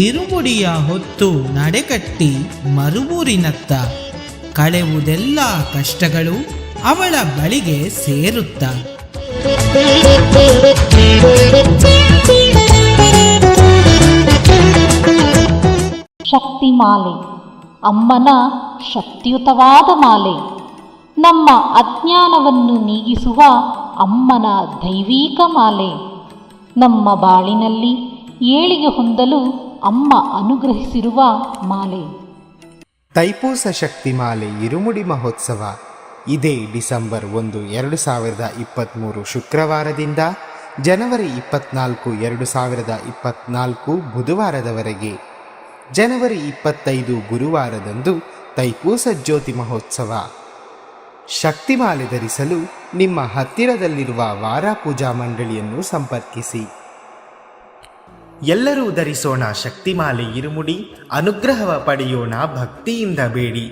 ಇರುಮುಡಿಯ ಹೊತ್ತು ನಡೆಕಟ್ಟಿ ಮರುವೂರಿನತ್ತ, ಕಳೆವುದೆಲ್ಲ ಕಷ್ಟಗಳು ಅವಳ ಬಳಿಗೆ ಸೇರುತ್ತ. ಶಕ್ತಿಮಾಲೆ ಅಮ್ಮನ ಶಕ್ತಿಯುತವಾದ ಮಾಲೆ. ನಮ್ಮ ಅಜ್ಞಾನವನ್ನು ನೀಗಿಸುವ ಅಮ್ಮನ ದೈವೀಕ ಮಾಲೆ. ನಮ್ಮ ಬಾಳಿನಲ್ಲಿ ಏಳಿಗೆ ಹೊಂದಲು ಅಮ್ಮ ಅನುಗ್ರಹಿಸಿರುವ ಮಾಲೆ. ತೈಪೂಸ ಶಕ್ತಿಮಾಲೆ ಇರುಮುಡಿ ಮಹೋತ್ಸವ ಇದೇ ಡಿಸೆಂಬರ್ 1, 2023 ಶುಕ್ರವಾರದಿಂದ ಜನವರಿ 24, 2024 ಬುಧವಾರದವರೆಗೆ. ಜನವರಿ 25 ಗುರುವಾರದಂದು ತೈಪೂಸ ಜ್ಯೋತಿ ಮಹೋತ್ಸವ. ಶಕ್ತಿಮಾಲೆ ಧರಿಸಲು ನಿಮ್ಮ ಹತ್ತಿರದಲ್ಲಿರುವ ವಾರ ಪೂಜಾ ಮಂಡಳಿಯನ್ನು ಸಂಪರ್ಕಿಸಿ. ಎಲ್ಲರೂ ಧರಿಸೋಣ ಶಕ್ತಿಮಾಲೆ ಇರುಮುಡಿ, ಅನುಗ್ರಹವ ಪಡೆಯೋಣ ಭಕ್ತಿಯಿಂದ ಬೇಡಿ.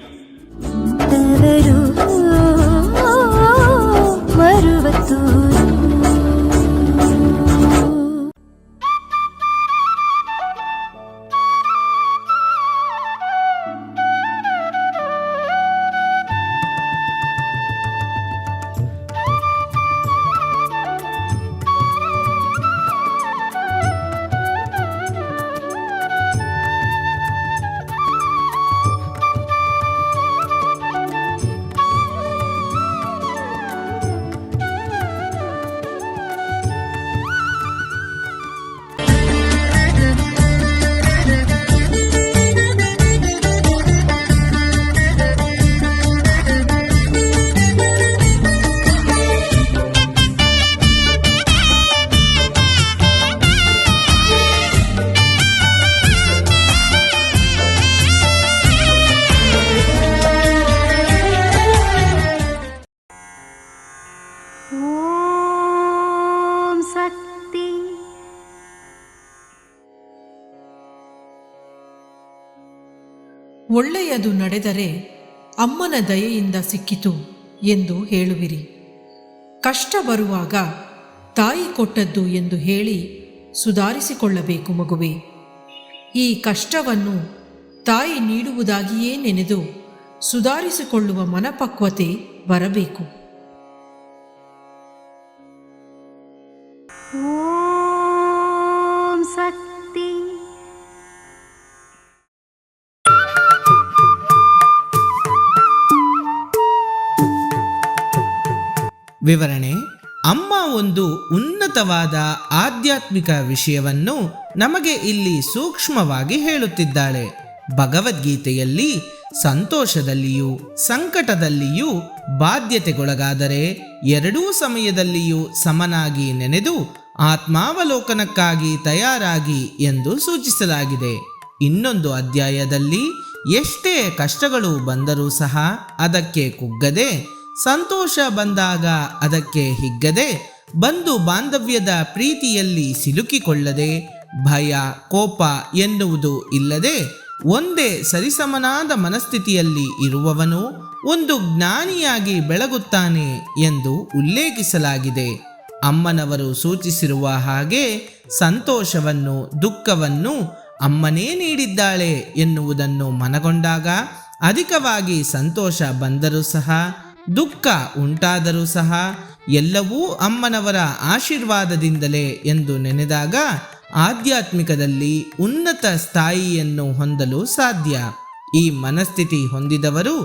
ಒಳ್ಳೆಯದು ನಡೆದರೆ ಅಮ್ಮನ ದಯೆಯಿಂದ ಸಿಕ್ಕಿತು ಎಂದು ಹೇಳುವಿರಿ. ಕಷ್ಟ ಬರುವಾಗ ತಾಯಿ ಕೊಟ್ಟದ್ದು ಎಂದು ಹೇಳಿ ಸುಧಾರಿಸಿಕೊಳ್ಳಬೇಕು ಮಗುವೆ. ಈ ಕಷ್ಟವನ್ನು ತಾಯಿ ನೀಡುವುದಾಗಿಯೇ ನೆನೆದು ಸುಧಾರಿಸಿಕೊಳ್ಳುವ ಮನಪಕ್ವತೆ ಬರಬೇಕು. ಓಂ ಶಕ್ತಿ. ವಿವರಣೆ: ಅಮ್ಮ ಒಂದು ಉನ್ನತವಾದ ಆಧ್ಯಾತ್ಮಿಕ ವಿಷಯವನ್ನು ನಮಗೆ ಇಲ್ಲಿ ಸೂಕ್ಷ್ಮವಾಗಿ ಹೇಳುತ್ತಿದ್ದಾಳೆ. ಭಗವದ್ಗೀತೆಯಲ್ಲಿ ಸಂತೋಷದಲ್ಲಿಯೂ ಸಂಕಟದಲ್ಲಿಯೂ ಬಾಧ್ಯತೆಗೊಳಗಾದರೆ ಎರಡೂ ಸಮಯದಲ್ಲಿಯೂ ಸಮನಾಗಿ ನೆನೆದು ಆತ್ಮಾವಲೋಕನಕ್ಕಾಗಿ ತಯಾರಾಗಿ ಎಂದು ಸೂಚಿಸಲಾಗಿದೆ. ಇನ್ನೊಂದು ಅಧ್ಯಾಯದಲ್ಲಿ ಎಷ್ಟೇ ಕಷ್ಟಗಳು ಬಂದರೂ ಸಹ ಅದಕ್ಕೆ ಕುಗ್ಗದೆ, ಸಂತೋಷ ಬಂದಾಗ ಅದಕ್ಕೆ ಹಿಗ್ಗದೆ, ಬಂಧು ಬಾಂಧವ್ಯದ ಪ್ರೀತಿಯಲ್ಲಿ ಸಿಲುಕಿಕೊಳ್ಳದೆ, ಭಯ ಕೋಪ ಎನ್ನುವುದು ಇಲ್ಲದೆ ಒಂದೇ ಸರಿಸಮನಾದ ಮನಸ್ಥಿತಿಯಲ್ಲಿ ಇರುವವನು ಒಂದು ಜ್ಞಾನಿಯಾಗಿ ಬೆಳಗುತ್ತಾನೆ ಎಂದು ಉಲ್ಲೇಖಿಸಲಾಗಿದೆ. ಅಮ್ಮನವರು ಸೂಚಿಸಿರುವ ಹಾಗೆ ಸಂತೋಷವನ್ನು ದುಃಖವನ್ನು ಅಮ್ಮನೇ ನೀಡಿದ್ದಾಳೆ ಎನ್ನುವುದನ್ನು ಮನಗೊಂಡಾಗ ಅಧಿಕವಾಗಿ ಸಂತೋಷ ಬಂದರೂ ಸಹ ದುಃಖ ಉಂಟಾದರೂ ಸಹ ಎಲ್ಲವೂ ಅಮ್ಮನವರ ಆಶೀರ್ವಾದದಿಂದಲೇ ಎಂದು ನೆನೆದಾಗ ಆಧ್ಯಾತ್ಮಿಕದಲ್ಲಿ ಉನ್ನತ ಸ್ಥಾಯಿಯನ್ನು ಹೊಂದಲು ಸಾಧ್ಯ. ಈ ಮನಸ್ಥಿತಿ ಹೊಂದಿದವರು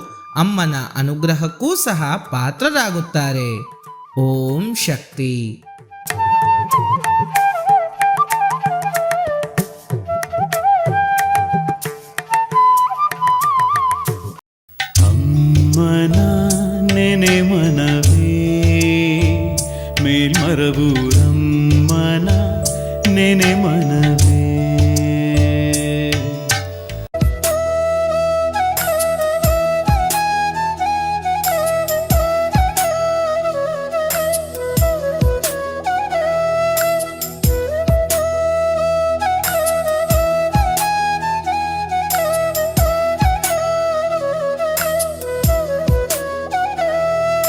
ಅಮ್ಮನ ಅನುಗ್ರಹಕ್ಕೂ ಸಹ ಪಾತ್ರರಾಗುತ್ತಾರೆ. ಓಂ ಶಕ್ತಿ. ಅಮ್ಮನ ನೆನೆ ಮನವೇ ಮೇಲ್ಮರವೂರಮ್ಮನ ನೆನೆ ಮನವೇ.